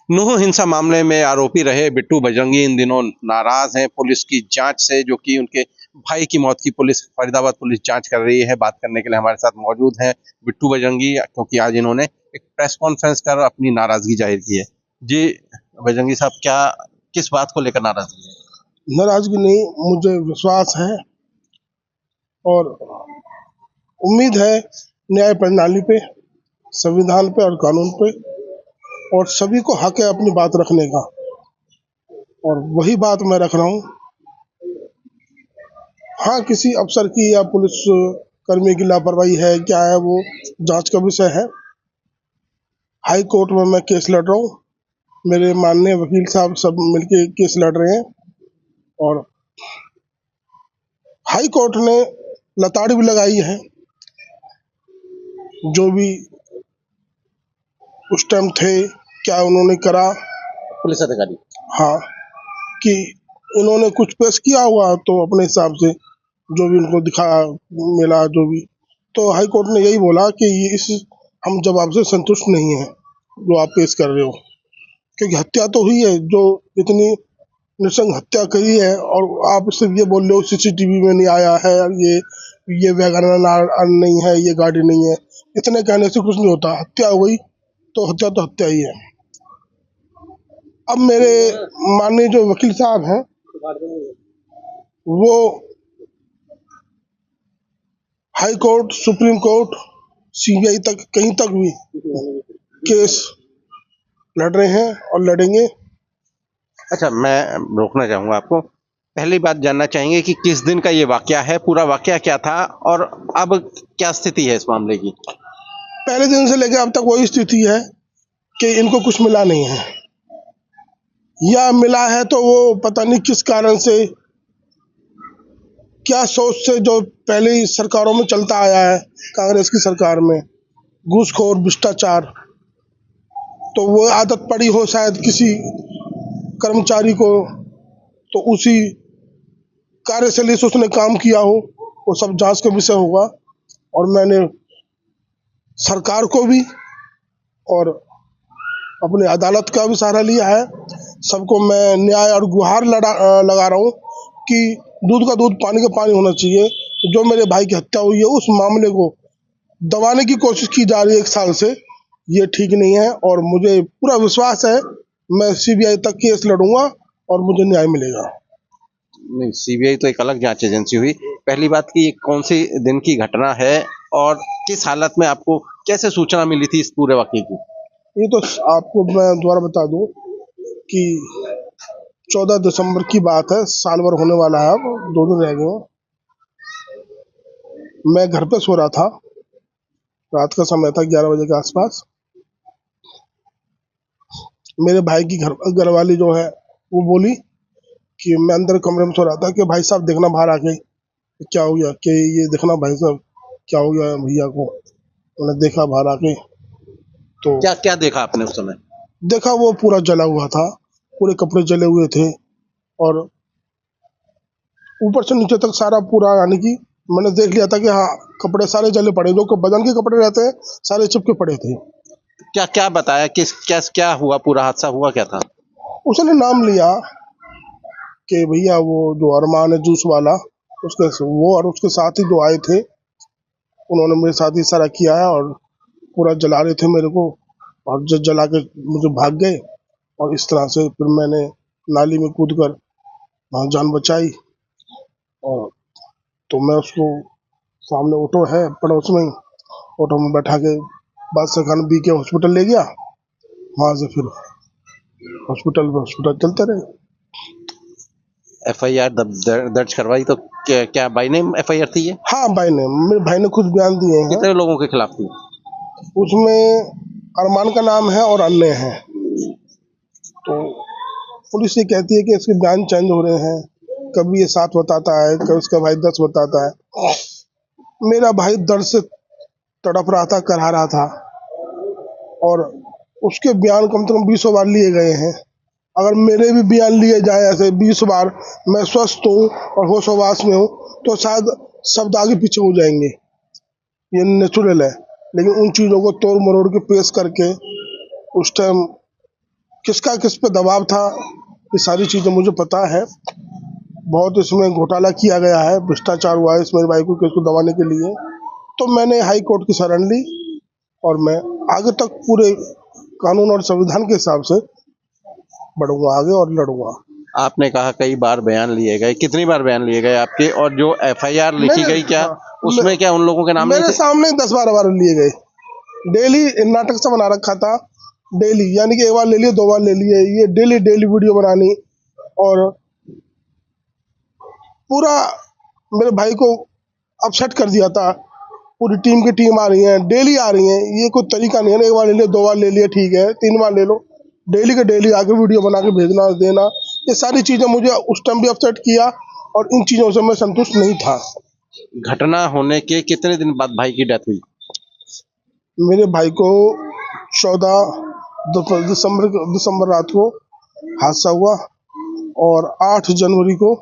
नूह हिंसा मामले में आरोपी रहे बिट्टू बजरंगी इन दिनों नाराज हैं पुलिस की जांच से, जो कि उनके भाई की मौत की पुलिस फरीदाबाद पुलिस जांच कर रही है। बात करने के लिए हमारे साथ मौजूद हैं बिट्टू बजरंगी, क्योंकि आज इन्होंने एक प्रेस कॉन्फ्रेंस कर अपनी नाराजगी जाहिर की है। जी बजरंगी साहब, क्या किस बात को लेकर नाराजगी है? नाराजगी नहीं, मुझे विश्वास है और उम्मीद है न्याय प्रणाली पे, संविधान पे और कानून पे, और सभी को हक है अपनी बात रखने का, और वही बात मैं रख रहा हूँ। हाँ, किसी अफसर की या पुलिस कर्मी की लापरवाही है, क्या है, वो जांच का विषय है। हाई कोर्ट में मैं केस लड़ रहा हूँ, मेरे माननीय वकील साहब सब मिलके केस लड़ रहे हैं, और हाई कोर्ट ने लताड़ भी लगाई है। जो भी उस टाइम थे, क्या उन्होंने करा, पुलिस अधिकारी हाँ, कि इन्होंने कुछ पेश किया हुआ तो अपने हिसाब से जो भी उनको दिखा मिला, जो भी, तो हाई कोर्ट ने यही बोला कि ये इस हम जवाब से संतुष्ट नहीं है जो आप पेश कर रहे हो, क्योंकि हत्या तो हुई है, जो इतनी नृशंस हत्या करी है, और आप सिर्फ ये बोल रहे हो सीसीटीवी में नहीं आया है, ये वैगनआर नहीं है, ये गाड़ी नहीं है, इतने कहने से कुछ नहीं होता। हत्या हुई तो हत्या तो हत्या ही है। अब मेरे माननीय जो वकील साहब हैं, वो high court, supreme court, CBI तक, कहीं तक भी केस लड़ रहे हैं और लड़ेंगे। अच्छा, मैं रोकना चाहूंगा आपको। पहली बात जानना चाहेंगे कि किस दिन का ये वाकया है, पूरा वाकया क्या था और अब क्या स्थिति है इस मामले की? पहले दिन से लेकर अब तक वही स्थिति है कि इनको कुछ मिला नहीं है, या मिला है तो वो पता नहीं किस कारण से, क्या सोच से, जो पहले ही सरकारों में चलता आया है, कांग्रेस की सरकार में घूसखोर भ्रष्टाचार, तो वो आदत पड़ी हो शायद किसी कर्मचारी को, तो उसी कार्यशैली से उसने काम किया हो, वो सब जांच का विषय होगा। और मैंने सरकार को भी और अपने अदालत का भी सहारा लिया है। सबको मैं न्याय और गुहार लगा रहा हूँ कि दूध का दूध, पानी का पानी होना चाहिए। जो मेरे भाई की हत्या हुई है, उस मामले को दबाने की कोशिश की जा रही है 1 साल से, ये ठीक नहीं है, और मुझे पूरा विश्वास है मैं सीबीआई तक केस लड़ूंगा और मुझे न्याय मिलेगा। नहीं, सीबीआई तो एक अलग जांच एजेंसी हुई। पहली बात कि ये कौन सी दिन की घटना है और किस हालत में आपको कैसे सूचना मिली थी इस पूरे वाकये की? ये तो आपको मैं दोबारा बता दूं कि 14 दिसंबर की बात है, साल भर होने वाला है, अब 2 दिन रह गए हैं। मैं घर पे सो रहा था, रात का समय था, 11 बजे के आसपास। मेरे भाई की घर वाली जो है, वो बोली कि मैं अंदर कमरे में सो रहा था, कि भाई साहब देखना बाहर आके क्या हो गया, कि ये देखना भाई साहब क्या हो गया भैया को। उन्हें देखा बाहर आके, तो क्या क्या देखा आपने उस समय? देखा वो पूरा जला हुआ था, पूरे कपड़े जले हुए थे, और ऊपर से नीचे तक सारा पूरा, यानी कि मैंने देख लिया था कि हाँ, कपड़े सारे जले पड़े, जो बदन के कपड़े रहते हैं सारे चिपके पड़े थे। क्या क्या बताया, क्या हुआ, पूरा हादसा हुआ क्या था? उसने नाम लिया कि भैया वो जो अरमान है जूस वाला, उसके वो और उसके साथ ही जो आए थे, उन्होंने मेरे साथ ही इशारा किया है और पूरा जला रहे थे मेरे को, और जला के मुझे भाग गए, और इस तरह से फिर मैंने नाली में कूद कर वहाँ जान बचाई। और तो मैं उसको, सामने ऑटो है पड़ोस में, ऑटो में बैठा के बादशाह खान बी के हॉस्पिटल ले गया। वहाँ से फिर हॉस्पिटल चलते रहे। एफआईआर दर्ज करवाई तो क्या बाई नेम एफआईआर थी ये? हाँ, भाई ने, मेरे भाई ने खुद बयान दिए हैं। कितने लोगों के खिलाफ थी? उसमें अरमान का नाम है और अन्य है। तो पुलिस ये कहती है कि इसके बयान चेंज हो रहे हैं, कभी ये 7 बताता है, कभी उसका भाई 10 बताता है। मेरा भाई दर्द से तड़प रहा था, करहा रहा था, और उसके बयान कम से कम 20 बार लिए गए हैं। अगर मेरे भी बयान लिए जाए ऐसे 20 बार, मैं स्वस्थ हूँ और होशोवास में हूँ, तो शायद शब्द आगे पीछे हो जाएंगे, ये नेचुरल है। लेकिन उन चीज़ों को तोड़ मरोड़ के पेश करके उस टाइम किसका किस पे दबाव था, ये सारी चीज़ें मुझे पता है। बहुत इसमें घोटाला किया गया है, भ्रष्टाचार हुआ है इस मेरे भाई को केस को दबाने के लिए। तो मैंने हाई कोर्ट की शरण ली और मैं आगे तक पूरे कानून और संविधान के हिसाब से बढ़ूंगा आगे और लड़ूंगा। आपने कहा कई बार बयान लिए गए, कितनी बार बयान लिए गए आपके, और जो एफआईआर लिखी गई क्या उसमें क्या उन लोगों के नाम नहीं मेरे थे? सामने 10-12 बार लिए गए। डेली नाटक से बना रखा था, डेली, यानी कि एक बार ले लिए, 2 बार ले लिए, ये डेली डेली वीडियो बनानी और पूरा मेरे भाई को अपसेट कर दिया था। पूरी टीम की टीम आ रही है, डेली आ रही है, ये कोई तरीका नहीं है ना, एक बार ले लिया, 2 बार ले लिया ठीक है, 3 बार ले लो, डेली के डेली आके वीडियो बना के भेजना देना, ये सारी चीज़ें मुझे उस टाइम भी अपसेट किया और इन चीज़ों से मैं संतुष्ट नहीं था। घटना होने के कितने दिन बाद भाई की डेथ हुई? मेरे भाई को 14 दिसंबर रात को हादसा हुआ और 8 जनवरी को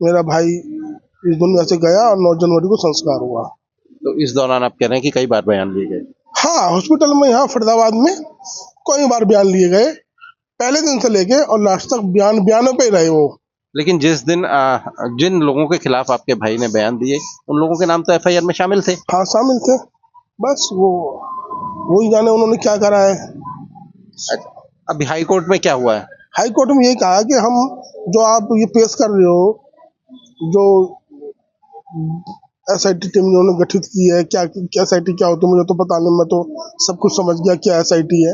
मेरा भाई इस दुनिया से गया और 9 जनवरी को संस्कार हुआ। तो इस दौरान आप कह रहे हैं कि कई बार बयान लिए गए? हाँ, हॉस्पिटल में यहाँ फरीदाबाद में कई बार बयान लिए गए, पहले दिन से लेके और लास्ट तक बयानों पे ही रहे वो। लेकिन जिस दिन जिन लोगों के खिलाफ आपके भाई ने बयान दिए उन लोगों के नाम तो एफआईआर में शामिल थे। हाँ, शामिल थे, बस वो वही जाने उन्होंने क्या करा है। अभी हाई कोर्ट में क्या हुआ है? हाई कोर्ट में यही कहा कि हम जो आप ये पेश कर रहे हो, जो एसआईटी टीम उन्होंने गठित की है, क्या एसआईटी क्या होती है मुझे तो पता नहीं, मैं तो सब कुछ समझ गया क्या एसआईटी है।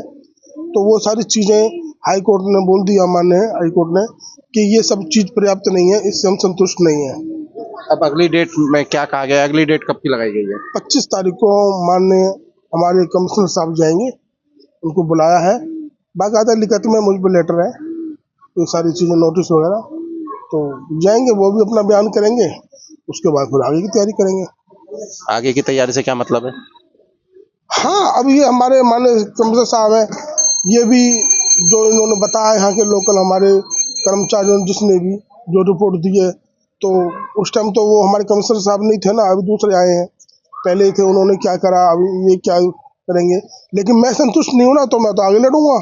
तो वो सारी चीज़ें हाई कोर्ट ने बोल दिया, मान्य है हाई कोर्ट ने, कि ये सब चीज़ पर्याप्त नहीं है, इससे हम संतुष्ट नहीं है। अब अगली डेट में क्या कहा गया, अगली डेट कब की लगाई गई है? 25 तारीख को माननीय हमारे कमिश्नर साहब जाएंगे, उनको बुलाया है, बाकायदा लिखित में मुझ पर लेटर है, ये सारी चीज़ें नोटिस वगैरह, तो जाएंगे वो भी अपना बयान करेंगे, उसके बाद फिर आगे की तैयारी करेंगे। आगे की तैयारी से क्या मतलब है? हाँ, अब ये हमारे माननीय कमिश्नर साहब हैं, ये भी जो इन्होंने बताया यहाँ के लोकल हमारे कर्मचारियों जिसने भी जो रिपोर्ट दी है, तो उस टाइम तो वो हमारे कमिश्नर साहब नहीं थे ना, अभी दूसरे आए हैं, पहले थे, उन्होंने क्या करा, अभी ये क्या करेंगे। लेकिन मैं संतुष्ट नहीं हूँ ना, तो मैं तो आगे लड़ूंगा,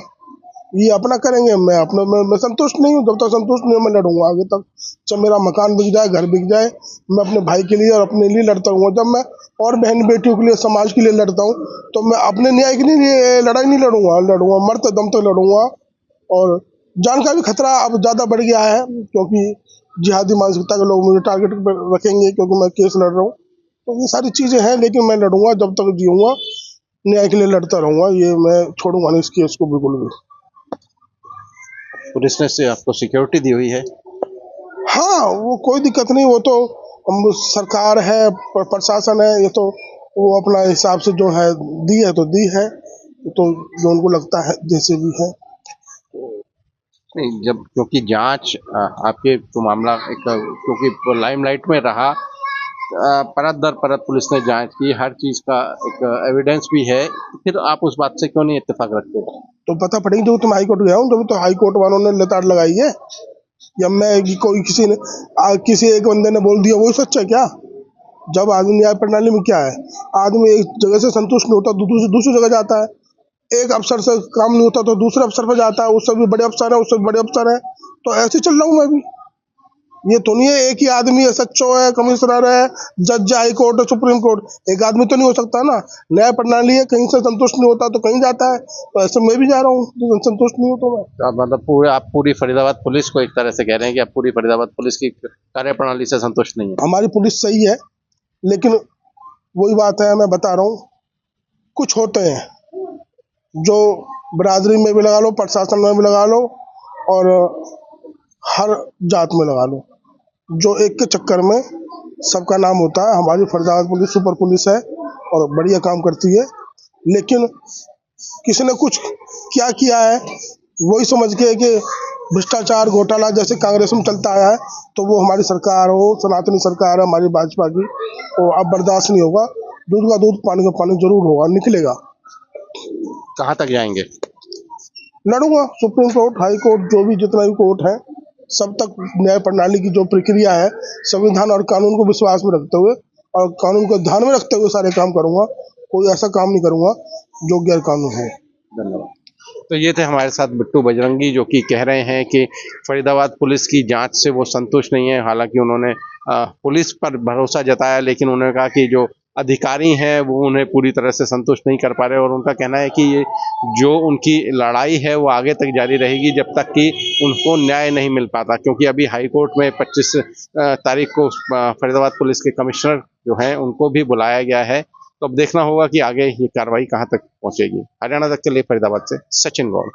ये अपना करेंगे, मैं संतुष्ट नहीं हूँ, जब तक संतुष्ट नहीं हूँ मैं लड़ूंगा आगे तक, चाहे मेरा मकान बिक जाए, घर बिक जाए, मैं अपने भाई के लिए और अपने लिए लड़ता रहूँगा। जब मैं और बहन बेटियों के लिए, समाज के लिए लड़ता हूँ, तो मैं अपने न्याय के लिए लड़ाई नहीं लड़ूंगा, मरते दम तक लड़ूंगा। और जान का भी खतरा अब ज़्यादा बढ़ गया है, क्योंकि जिहादी मानसिकता के लोग मुझे टारगेट पर रखेंगे, क्योंकि मैं केस लड़ रहा हूँ। तो ये सारी चीज़ें हैं, लेकिन मैं लड़ूंगा, जब तक जीऊँगा न्याय के लिए लड़ता रहूँगा, ये मैं छोड़ूंगा नहीं इस केस को बिल्कुल भी। पुलिस ने से आपको सिक्योरिटी दी हुई है? हाँ, वो कोई दिक्कत नहीं, वो तो हम सरकार है, प्रशासन है, ये तो वो अपना हिसाब से जो है दी है तो दी है, तो जो उनको लगता है जैसे भी है। नहीं, जब क्योंकि जांच आपके तो मामला एक क्योंकि लाइमलाइट में रहा, परत दर परत पुलिस ने जांच की, हर चीज का एक एविडेंस भी है, तो फिर आप उस बात से क्यों नहीं इत्तेफाक रखते? तो पता पड़ेगी जब तुम हाई कोर्ट गया हूँ, जब तो हाई कोर्ट वालों ने लताड़ लगाई है, या मैं कोई किसी एक बंदे ने बोल दिया वही सच है क्या? जब आदमी न्याय प्रणाली में क्या है, आदमी एक जगह से संतुष्ट नहीं होता, दूसरी जगह जाता है, एक अफसर से काम नहीं होता तो दूसरे अफसर पर जाता है, उससे भी बड़े अफसर है, उससे भी बड़े अफसर है, तो ऐसे चल रहा हूँ मैं भी। ये तो नहीं है एक ही आदमी है, सच्चो है, कमिश्नर है, जज हाई कोर्ट है, सुप्रीम कोर्ट, एक आदमी तो नहीं हो सकता ना। न्याय प्रणाली है, कहीं से संतुष्ट नहीं होता तो कहीं जाता है, तो ऐसे मैं भी जा रहा हूँ, संतुष्ट नहीं हो तो मैं। तो मतलब आप पूरी फरीदाबाद पुलिस को एक तरह से कह रहे हैं कि आप पूरी फरीदाबाद पुलिस की कार्यप्रणाली से संतुष्ट नहीं है? हमारी पुलिस सही है, लेकिन वही बात है, मैं बता रहा हूँ, कुछ होते हैं जो बिरादरी में भी लगा लो, प्रशासन में भी लगा लो, और हर जात में लगा लो, जो एक के चक्कर में सबका नाम होता है। हमारी फरीदाबाद पुलिस सुपर पुलिस है और बढ़िया काम करती है, लेकिन किसी ने कुछ क्या किया है वही समझ के कि भ्रष्टाचार घोटाला जैसे कांग्रेस में चलता आया है, तो वो हमारी सरकार हो, सनातनी सरकार है हमारी भाजपा की, तो अब बर्दाश्त नहीं होगा। दूध का दूध, पानी का पानी जरूर होगा, निकलेगा। कहाँ तक जाएंगे? लड़ूंगा, सुप्रीम कोर्ट, हाई कोर्ट, जो भी जितना भी कोर्ट है, सब तक न्याय प्रणाली की जो प्रक्रिया है, संविधान और कानून को विश्वास में रखते हुए और कानून को ध्यान में रखते हुए सारे काम करूंगा। कोई ऐसा काम नहीं करूंगा जो गैर कानून है। धन्यवाद। तो ये थे हमारे साथ बिट्टू बजरंगी, जो कि कह रहे हैं कि फरीदाबाद पुलिस की जांच से वो संतुष्ट नहीं है। हालांकि उन्होंने पुलिस पर भरोसा जताया, लेकिन उन्होंने कहा कि जो अधिकारी हैं वो उन्हें पूरी तरह से संतुष्ट नहीं कर पा रहे, और उनका कहना है कि ये जो उनकी लड़ाई है वो आगे तक जारी रहेगी जब तक कि उनको न्याय नहीं मिल पाता, क्योंकि अभी हाई कोर्ट में 25 तारीख को फरीदाबाद पुलिस के कमिश्नर जो हैं उनको भी बुलाया गया है। तो अब देखना होगा कि आगे ये कार्रवाई कहाँ तक पहुंचेगी। हरियाणा तक के लिए फरीदाबाद से सचिन गौड़।